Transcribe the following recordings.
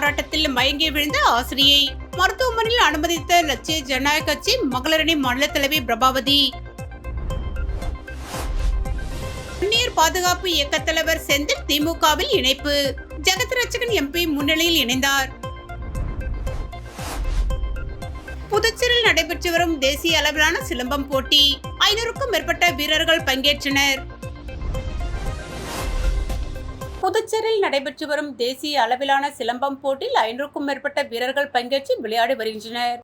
போராட்டத்தில் மயங்கி விழுந்த ஆசிரியை மருத்துவமனையில் அனுமதித்த லட்சிய ஜனநாயக கட்சி மகளிரணி மாநில தலைவி பிரபாவதி. நீர் பாதுகாப்பு இயக்க தலைவர் செந்தில் திமுகவில் இணைப்பு. ஜெகத் ரட்சகன் எம்பி முன்னிலையில் இணைந்தார். புதுச்சேரியில் நடைபெற்று வரும் தேசிய அளவிலான சிலம்பம் போட்டி 500க்கும் மேற்பட்ட வீரர்கள் பங்கேற்றனர். புதுச்சேரியில் நடைபெற்று வரும் தேசிய அளவிலான சிலம்பம் போட்டியில் 500க்கும் மேற்பட்ட வீரர்கள் பங்கேற்று விளையாடி வருகின்றனர்.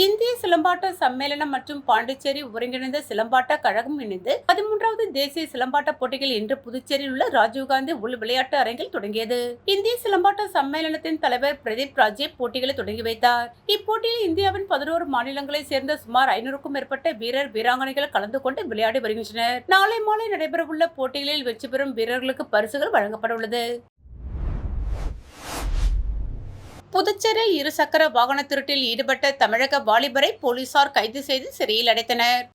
இந்திய சிலம்பாட்ட சம்மேளனம் மற்றும் பாண்டிச்சேரி ஒருங்கிணைந்த சிலம்பாட்ட கழகம் இணைந்து 13வது தேசிய சிலம்பாட்ட போட்டிகள் இன்று புதுச்சேரியில் உள்ள ராஜீவ்காந்தி உள் விளையாட்டு அரங்கில் தொடங்கியது. இந்திய சிலம்பாட்ட சம்மேளனத்தின் தலைவர் பிரதீப் ராஜீவ் போட்டிகளை தொடங்கி வைத்தார். இப்போட்டியில் இந்தியாவின் 11 மாநிலங்களைச் சேர்ந்த சுமார் 500க்கும் மேற்பட்ட வீரர் வீராங்கனைகள் கலந்து கொண்டு விளையாடி வருகின்றனர். நாளை மாலை நடைபெறவுள்ள போட்டிகளில் வெற்றி பெறும் வீரர்களுக்கு பரிசுகள் வழங்கப்பட உள்ளது. புதுச்சேரியில் இருசக்கர வாகன திருட்டில் ஈடுபட்ட தமிழக வாலிபரை போலீசார் கைது செய்து சிறையில் அடைத்தனர்.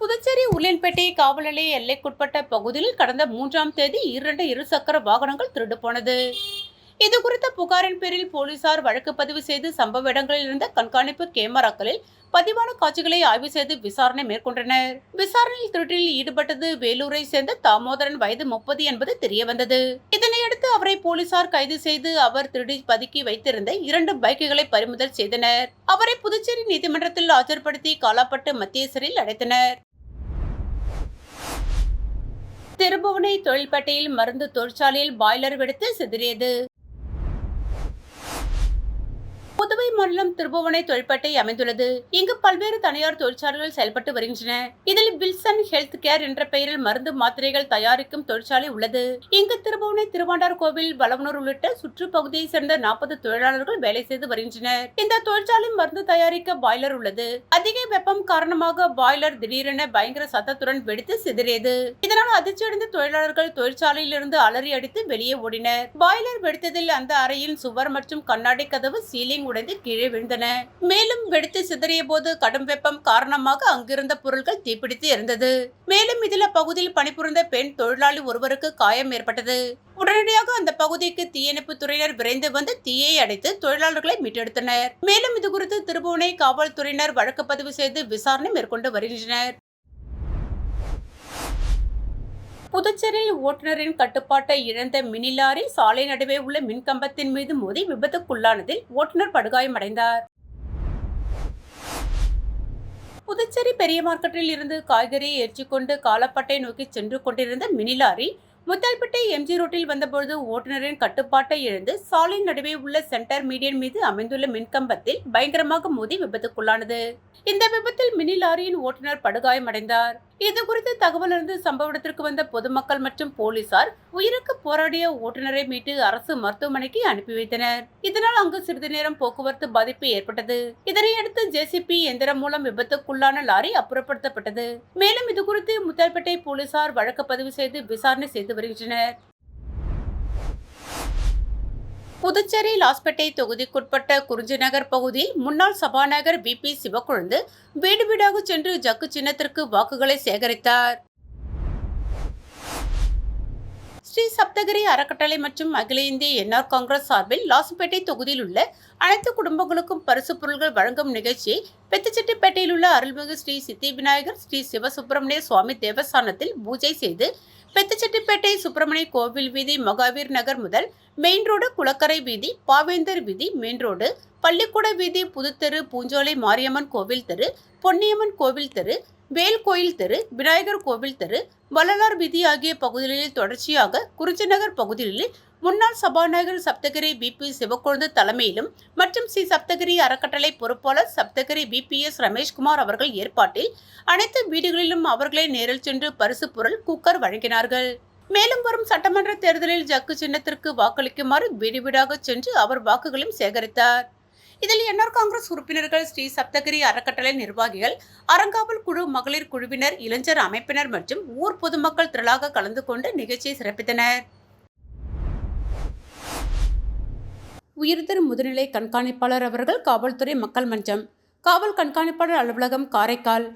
புதுச்சேரி உருளையன்பேட்டை காவல் நிலைய எல்லைக்குட்பட்ட பகுதியில் கடந்த 3ஆம் தேதி 2 இருசக்கர வாகனங்கள் திருடு போனது. இதுகுறித்த புகாரின் பேரில் போலீசார் வழக்கு பதிவு செய்து சம்பவ இடங்களில் இருந்த கண்காணிப்பு கேமராக்களில் பதிவான காட்சிகளை ஆய்வு செய்து விசாரணை மேற்கொண்டனர். விசாரணையில் திருட்டில் ஈடுபட்டது வேலூரை சேர்ந்த தாமோதரன் வயது 30 என்பது தெரியவந்தது. இதனையடுத்து அவரை போலீசார் கைது செய்து அவர் திருடி பதுக்கி வைத்திருந்த 2 பைக்குகளை பறிமுதல் செய்தனர். அவரை புதுச்சேரி நீதிமன்றத்தில் ஆஜர்படுத்தி காலாப்பட்டு மத்திய சிறையில் அடைத்தனர். திருபுவனை தொழில்பேட்டையில் மருந்து தொழிற்சாலையில் பாய்லர் வெடித்து சிதறியது. புதுவை மாநிலம் திருபுவனை தொழிற்பேட்டை அமைந்துள்ளது. இங்கு பல்வேறு தனியார் தொழிற்சாலைகள் செயல்பட்டு வருகின்றன. இதில் வில்சன் ஹெல்த் கேர் என்ற பெயரில் மருந்து மாத்திரைகள் தயாரிக்கும் தொழிற்சாலை உள்ளது. இங்கு திருபுவனை திருவாண்டார் கோவில் வளவனூர் உள்ளிட்ட சுற்றுப்பகுதியை சேர்ந்த 40 தொழிலாளர்கள் வேலை செய்து வருகின்றனர். இந்த தொழிற்சாலை மருந்து தயாரிக்க பாய்லர் உள்ளது. அதிக வெப்பம் காரணமாக பாய்லர் திடீரென பயங்கர சத்தத்துடன் வெடித்து சிதறியது. இதனால் அதிர்ச்சியடைந்த தொழிலாளர்கள் தொழிற்சாலையில் இருந்து அலறி அடித்து வெளியே ஓடினர். பாய்லர் வெடித்ததில் அந்த அறையின் சுவர் மற்றும் கண்ணாடி கதவு சீலிங் உடைந்து கீழே விழுந்தன. மேலும் வெடித்து சிதறிய போது கடும் வெப்பம் காரணமாக அங்கிருந்த பொருட்கள் தீப்பிடித்து எரிந்தது. மேலும் இதில் பகுதியில் பணிபுரிந்த பெண் தொழிலாளி ஒருவருக்கு காயம் ஏற்பட்டது. உடனடியாக அந்த பகுதிக்கு தீயணைப்பு துறையினர் விரைந்து வந்து தீயை அடைத்து தொழிலாளர்களை மீட்டெடுத்தனர். மேலும் இதுகுறித்து திருபுவனை காவல்துறையினர் வழக்கு பதிவு செய்து விசாரணை மேற்கொண்டு வருகின்றனர். புதுச்சேரியில் ஓட்டுநரின் கட்டுப்பாட்டை இழந்த மினி லாரி சாலை நடுவே உள்ள மின்கம்பத்தின் மீது மோதி விபத்துக்குள்ளானதில் ஓட்டுநர் படுகாயமடைந்தார். புதுச்சேரி பெரிய மார்க்கெட்டில் இருந்து காய்கறியை ஏற்றிக்கொண்டு காலப்பட்டை நோக்கி சென்று கொண்டிருந்த மினி லாரி முத்தால்பேட்டை எம்ஜி ரோட்டில் வந்தபோது ஓட்டுநரின் கட்டுப்பாட்டை இழந்து சாலை நடுவே உள்ள சென்டர் மீடியன் மீது அமைந்துள்ள மின்கம்பத்தில் பயங்கரமாக மோதி விபத்துக்குள்ளானது. இந்த விபத்தில் மினி லாரியின் ஓட்டுநர் படுகாயமடைந்தார். இது குறித்து தகவல் அறிந்து சம்பவ இடத்திற்கு வந்த பொதுமக்கள் மற்றும் போலீசார் உயிருக்கு போராடிய ஓட்டுநரை மீட்டு அரசு மருத்துவமனைக்கு அனுப்பி வைத்தனர். இதனால் அங்கு சிறிது நேரம் போக்குவரத்து பாதிப்பு ஏற்பட்டது. இதனையடுத்து ஜேசிபி எந்திரம் மூலம் விபத்துக்குள்ளான லாரி அப்புறப்படுத்தப்பட்டது. மேலும் இது குறித்து முத்தால்பேட்டை போலீசார் வழக்கு பதிவு செய்து விசாரணை செய்து வருகின்றனர். புதுச்சேரி லாஸ்பேட்டை தொகுதிக்குட்பட்ட குறிஞ்சி நகர் பகுதியில் முன்னாள் சபாநாயகர் VP சிவக்கொழுந்து வீடு வீடாக சென்று ஜக்கு சின்னத்திற்கு வாக்குகளை சேகரித்தார். ஸ்ரீ சப்தகிரி அறக்கட்டளை மற்றும் அகில இந்திய என்ஆர் காங்கிரஸ் சார்பில் லாஸ்பேட்டை தொகுதியில் உள்ள அனைத்து குடும்பங்களுக்கும் பரிசு பொருட்கள் வழங்கும் நிகழ்ச்சியை பெத்தச்செட்டிப்பேட்டையில் உள்ள அருள்மிகு ஸ்ரீ சித்தி விநாயகர் ஸ்ரீ சிவசுப்பிரமணிய சுவாமி தேவஸ்தானத்தில் பூஜை செய்து பெத்தச்செட்டிப்பேட்டை சுப்பிரமணிய கோவில் வீதி மகாவீர் நகர் முதல் மெயின் ரோடு குளக்கரை வீதி பாவேந்தர் வீதி மெயின் ரோடு பள்ளிக்கூட வீதி புதுத்தெரு பூஞ்சோலை மாரியம்மன் கோவில் தெரு பொன்னியம்மன் கோவில் தெரு வேல் கோயில் தெரு விநாயகர் கோவில் தெரு வள்ளலார் வீதி ஆகிய பகுதிகளில் தொடர்ச்சியாக குறிஞ்சி நகர் பகுதியில் முன்னாள் சபாநாயகர் சப்தகிரி VP சிவக்கொழுந்து தலைமையிலும் மற்றும் ஸ்ரீ சப்தகிரி அறக்கட்டளை பொறுப்பாளர் சப்தகிரி VPS ரமேஷ்குமார் அவர்கள் ஏற்பாட்டில் அனைத்து வீடுகளிலும் அவர்களை நேரில் சென்று பரிசு பொருள் குக்கர் வழங்கினார்கள். மேலும் வரும் சட்டமன்ற தேர்தலில் ஜக்கு சின்னத்திற்கு வாக்களிக்குமாறு வீடு வீடாக சென்று அவர் வாக்குகளையும் சேகரித்தார். இதில் என்ஆர் காங்கிரஸ் உறுப்பினர்கள், ஸ்ரீ சப்தகிரி அறக்கட்டளை நிர்வாகிகள், அறங்காவல் குழு, மகளிர் குழுவினர், இளைஞர் அமைப்பினர் மற்றும் ஊர் பொதுமக்கள் திரளாக கலந்து கொண்டு நிகழ்ச்சியை சிறப்பித்தனர். உயர்தர முதுநிலை கண்காணிப்பாளர் அவர்கள் காவல்துறை மக்கள் மன்றம், காவல் கண்காணிப்பாளர் அலுவலகம் காரைக்கால்,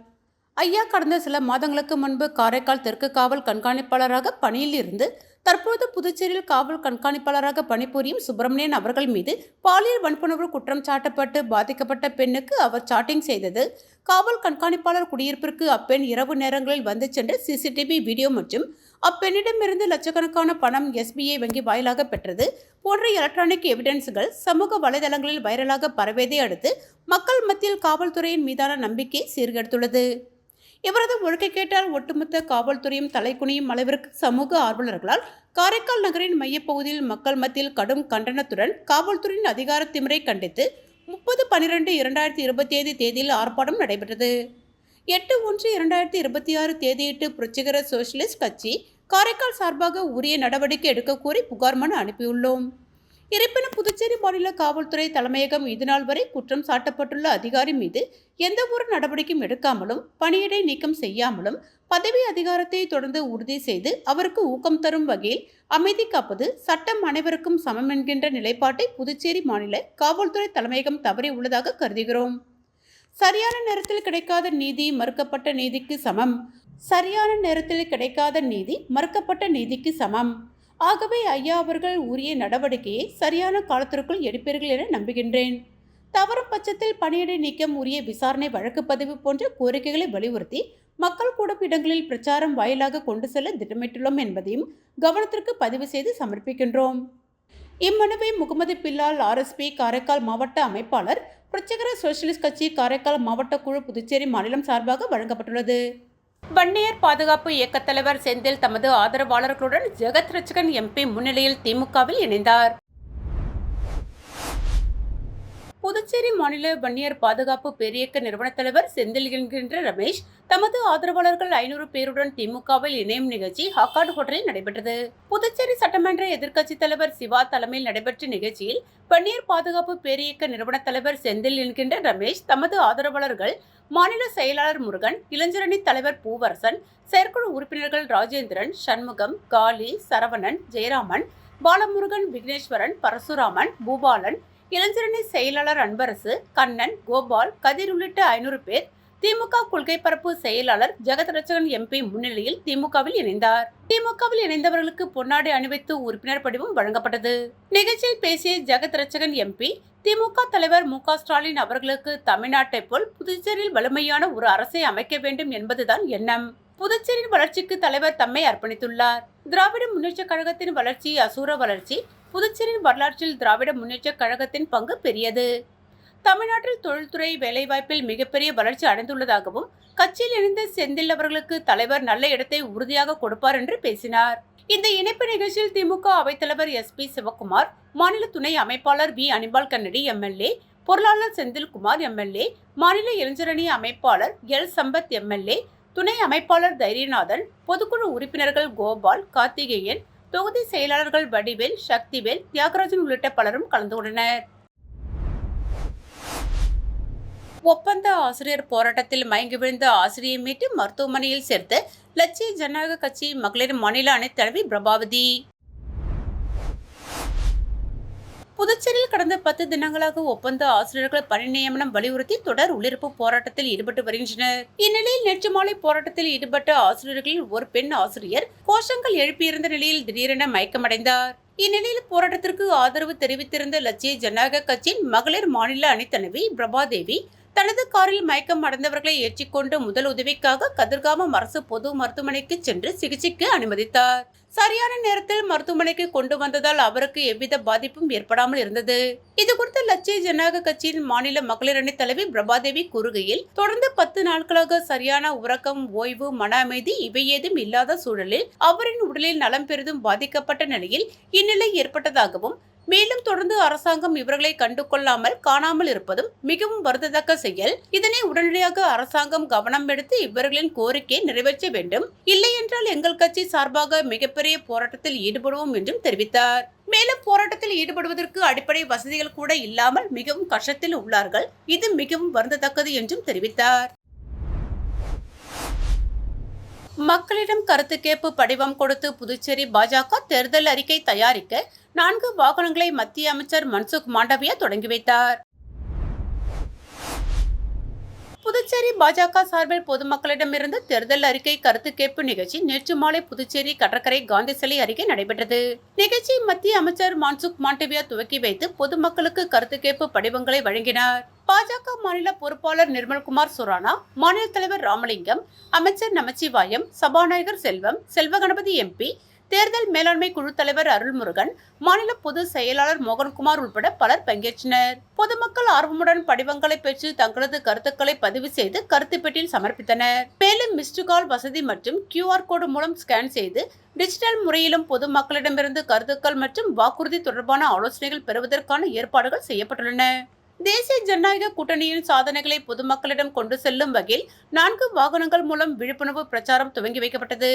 ஐயா கடந்த சில மாதங்களுக்கு முன்பு காரைக்கால் தெற்கு காவல் கண்காணிப்பாளராக பணியில் இருந்து தற்போது புதுச்சேரியில் காவல் கண்காணிப்பாளராக பணிபுரியும் சுப்பிரமணியன் அவர்கள் மீது பாலியல் வன்புணர்வு குற்றம் சாட்டப்பட்டு பாதிக்கப்பட்ட பெண்ணுக்கு அவர் சாட்டிங் செய்தது, காவல் கண்காணிப்பாளர் குடியிருப்பிற்கு அப்பெண் இரவு நேரங்களில் வந்து சென்ற சிசிடிவி வீடியோ மற்றும் அப்பெண்ணிடமிருந்து லட்சக்கணக்கான பணம் SBI வங்கி வாயிலாக பெற்றது போன்ற எலக்ட்ரானிக் எவிடன்ஸ்கள் சமூக வலைதளங்களில் வைரலாக பரவியதை அடுத்து மக்கள் மத்தியில் காவல்துறையின் மீதான நம்பிக்கை சீர்கெடுத்துள்ளது. இவரது ஒழுக்கை கேட்டால் ஒட்டுமொத்த காவல்துறையும் தலைக்குனியும் அளவிற்கு சமூக ஆர்வலர்களால் காரைக்கால் நகரின் மையப்பகுதியில் மக்கள் மத்தியில் கடும் கண்டனத்துடன் காவல்துறையின் அதிகார திமிரை கண்டித்து 30/12/2025 தேதியில் ஆர்ப்பாட்டம் நடைபெற்றது. 8/1/2026 தேதியிட்டு புரட்சிகர சோஷலிஸ்ட் கட்சி காரைக்கால் சார்பாக உரிய நடவடிக்கை எடுக்க கோரி புகார் மனு அனுப்பியுள்ளோம். இருப்பினும் புதுச்சேரி மாநில காவல்துறை தலைமையகம் இதுநாள் வரை குற்றம் சாட்டப்பட்டுள்ள அதிகாரி மீது எந்த ஒரு நடவடிக்கையும் எடுக்காமலும் பணியிடை நீக்கம் செய்யாமலும் பதவி அதிகாரத்தை தொடர்ந்து உறுதி செய்து அவருக்கு ஊக்கம் தரும் வகையில் அமைதி காப்பது சட்டம் அனைவருக்கும் சமம் என்கின்ற நிலைப்பாட்டை புதுச்சேரி மாநில காவல்துறை தலைமையகம் தவறி உள்ளதாக கருதுகிறோம். சரியான நேரத்தில் கிடைக்காத நீதி மறுக்கப்பட்ட நீதிக்கு சமம். சரியான நேரத்தில் கிடைக்காத நீதி மறுக்கப்பட்ட நீதிக்கு சமம். ஆகவே ஐயா அவர்கள் உரிய நடவடிக்கையை சரியான காலத்திற்குள் எடுப்பீர்கள் என நம்புகின்றேன். தவறும் பட்சத்தில் பணியிடை நீக்கம், உரிய விசாரணை, வழக்கு பதிவு போன்ற கோரிக்கைகளை வலியுறுத்தி மக்கள் கூடும் இடங்களில் பிரச்சாரம் வாயிலாக கொண்டு செல்ல திட்டமிட்டுள்ளோம் என்பதையும் கவனத்திற்கு பதிவு செய்து சமர்ப்பிக்கின்றோம். இம்மனுவை முகமது பில்லால் RSP காரைக்கால் மாவட்ட அமைப்பாளர், புரட்சிகர சோஷலிஸ்ட் கட்சி காரைக்கால் மாவட்ட குழு புதுச்சேரி மாநிலம் சார்பாக வழங்கப்பட்டுள்ளது. வன்னியர் பாதுகாப்பு இயக்கத் தலைவர் செந்தில் தமது ஆதரவாளர்களுடன் ஜெகத் ரட்சகன் MP முன்னிலையில் திமுகவில் இணைந்தார். புதுச்சேரி மாநில வன்னியர் பாதுகாப்பு பேரியக்க நிறுவன தலைவர் செந்தில் என்கின்ற ரமேஷ் தமது ஆதரவாளர்கள் 500 பேருடன் திமுகவில் இணையும் நிகழ்ச்சி ஹக்கார்டு ஹோட்டலில் நடைபெற்றது. புதுச்சேரி சட்டமன்ற எதிர்க்கட்சி தலைவர் சிவா தலைமையில் நடைபெற்ற நிகழ்ச்சியில் வன்னியர் பாதுகாப்பு பேரியக்க நிறுவன தலைவர் செந்தில் என்கின்ற ரமேஷ் தமது ஆதரவாளர்கள், மாநில செயலாளர் முருகன், இளைஞரணி தலைவர் பூவரசன், செயற்குழு உறுப்பினர்கள் ராஜேந்திரன், சண்முகம், காளி, சரவணன், ஜெயராமன், பாலமுருகன், விக்னேஸ்வரன், பரசுராமன், பூபாலன், இளைஞரணி செயலாளர் அன்பரசு, கண்ணன், கோபால், கதிர் உள்ளிட்ட 500 பேர் திமுக கொள்கை பரப்பு செயலாளர் ஜெகத் ரட்சகன் MP முன்னிலையில் திமுகவில் இணைந்தார். திமுகவில் இணைந்தவர்களுக்கு பொன்னாடை அணிவித்து உறுப்பினர் படிவம் வழங்கப்பட்டது. நிகழ்ச்சியில் பேசிய ஜெகத் ரட்சகன் MP, திமுக தலைவர் மு.க. ஸ்டாலின் அவர்களுக்கு தமிழ்நாட்டை போல் புதுச்சேரியில் வலிமையான ஒரு அரசை அமைக்க வேண்டும் என்பதுதான் எண்ணம். புதுச்சேரியின் வளர்ச்சிக்கு தலைவர் தம்மை அர்ப்பணித்துள்ளார். திராவிட முன்னேற்ற கழகத்தின் வளர்ச்சி அசூர வளர்ச்சி. புதுச்சேரியின் வரலாற்றில் திராவிட முன்னேற்ற கழகத்தின் பங்கு பெரியது. தமிழ்நாட்டில் தொழில்துறை, வேலைவாய்ப்பில் மிகப்பெரிய வளர்ச்சி அடைந்துள்ளதாகவும் கட்சியில் இணைந்த செந்தில் அவர்களுக்கு தலைவர் நல்ல இடத்தை உறுதியாக கொடுப்பார் என்று பேசினார். இந்த இணைப்பு நிகழ்ச்சியில் திமுக அவைத்தலைவர் SP சிவக்குமார், மாநில துணை அமைப்பாளர் V அனிபால் கன்னடி MLA, பொருளாளர் செந்தில்குமார் MLA, மாநில இளைஞரணி அமைப்பாளர் L சம்பத் MLA, துணை அமைப்பாளர் தைரியநாதன், பொதுக்குழு உறுப்பினர்கள் கோபால், கார்த்திகேயன், தொகுதி செயலாளர்கள் வடிவேல், சக்திவேல், தியாகராஜன் உள்ளிட்ட பலரும் கலந்து கொண்டனர். ஒப்பந்த ஆசிரியர் போராட்டத்தில் மயங்கி விழுந்த ஆசிரியை மீட்டு மருத்துவமனையில் சேர்த்த லட்சிய ஜனநாயக கட்சி மகளிர் மாநில அணித் தலைவி பிரபாவதி. புதுச்சேரியில் கடந்த 10 தினங்களாக ஒப்பந்த ஆசிரியர்கள் பணி நியமனம் வலியுறுத்தி தொடர் உள்ளிருப்பு போராட்டத்தில் ஈடுபட்டு வருகின்றனர். இந்நிலையில் நேற்று மாலை போராட்டத்தில் ஈடுபட்ட ஆசிரியர்களில் ஒரு பெண் ஆசிரியர் கோஷங்கள் எழுப்பியிருந்த நிலையில் திடீரென மயக்கமடைந்தார். இந்நிலையில் போராட்டத்திற்கு ஆதரவு தெரிவித்திருந்த லட்சிய ஜனநாயக கட்சியின் மகளிர் மாநில அணித் தலைவி பிரபாதேவி தனது காரில் மயக்கம் அடைந்தவர்களை ஏற்றிக்கொண்டு முதல் உதவிக்காக கதிர்காமம் அரசு பொது மருத்துவமனைக்கு சென்று சிகிச்சைக்கு அனுமதித்தார். சரியான நேரத்தில் மருத்துவமனைக்கு கொண்டு வந்ததால் அவருக்கு எவ்வித பாதிப்பும் ஏற்படாமல் இருந்தது. இதுகுறித்து லட்சிய ஜனநாயக கட்சியின் மாநில மகளிர் அணி தலைவி பிரபாதேவி கூறுகையில், தொடர்ந்து 10 நாட்களாக சரியான உறக்கம், ஓய்வு, மன அமைதி இவை ஏதும் இல்லாத சூழலில் அவரின் உடலில் நலம் பெரிதும் பாதிக்கப்பட்ட நிலையில் இந்நிலை ஏற்பட்டதாகவும், மேலும் தொடர்ந்து அரசாங்கம் இவர்களை கண்டு கொள்ளாமல் காணாமல் இருப்பதும் மிகவும் வருந்தத்தக்க செயல். இதனை உடனடியாக அரசாங்கம் கவனம் எடுத்து இவர்களின் கோரிக்கையை நிறைவேற்ற வேண்டும். இல்லை என்றால் எங்கள் கட்சி சார்பாக மிகப்பெரிய போராட்டத்தில் ஈடுபடுவோம் என்றும் தெரிவித்தார். மேலும் போராட்டத்தில் ஈடுபடுவதற்கு அடிப்படை வசதிகள் கூட இல்லாமல் மிகவும் கஷ்டத்தில் உள்ளார்கள். இது மிகவும் வருந்தத்தக்கது என்றும் தெரிவித்தார். மக்களிடம் கருத்து கேட்பு படிவம் கொடுத்து புதுச்சேரி பாஜக தேர்தல் அறிக்கை தயாரிக்க 4 வாகனங்களை மத்திய அமைச்சர் மன்சுக் மாண்டவியா தொடங்கி வைத்தார். புதுச்சேரி புதுச்சேரி பாஜக சார்பில் பொதுமக்களிடமிருந்து தேர்தல் அறிக்கை கருத்து கேட்பு நிகழ்ச்சி நேற்று மாலை புதுச்சேரி கடற்கரை காந்தி சிலை அருகே நடைபெற்றது. நிகழ்ச்சி மத்திய அமைச்சர் மான்சுக் மாண்டவியா துவக்கி வைத்து பொதுமக்களுக்கு கருத்து கேட்பு படிவங்களை வழங்கினார். பாஜக மாநில பொறுப்பாளர் நிர்மல்குமார் சுரானா, மாநில தலைவர் ராமலிங்கம், அமைச்சர் நமச்சிவாயம், சபாநாயகர் செல்வம், செல்வகணபதி எம்பி, தேர்தல் மேலாண்மை குழு தலைவர் அருள்முருகன், மாநில பொதுச் செயலாளர் மோகன்குமார் உட்பட பலர் பங்கேற்றனர். பொதுமக்கள் ஆர்வமுடன் படிவங்களை பெற்று தங்களது கருத்துக்களை பதிவு செய்து கருத்து பெட்டியில் சமர்ப்பித்தனர். மேலும் மிஸ்டு கால் வசதி மற்றும் QR கோடு மூலம் ஸ்கேன் செய்து டிஜிட்டல் முறையிலும் பொதுமக்களிடமிருந்து கருத்துக்கள் மற்றும் வாக்குறுதி தொடர்பான ஆலோசனைகள் பெறுவதற்கான ஏற்பாடுகள் செய்யப்பட்டுள்ளன. தேசிய ஜனநாயக கூட்டணியின் சாதனைகளை பொதுமக்களிடம் கொண்டு செல்லும் வகையில் 4 வாகனங்கள் மூலம் விழிப்புணர்வு பிரச்சாரம் துவங்கி வைக்கப்பட்டது.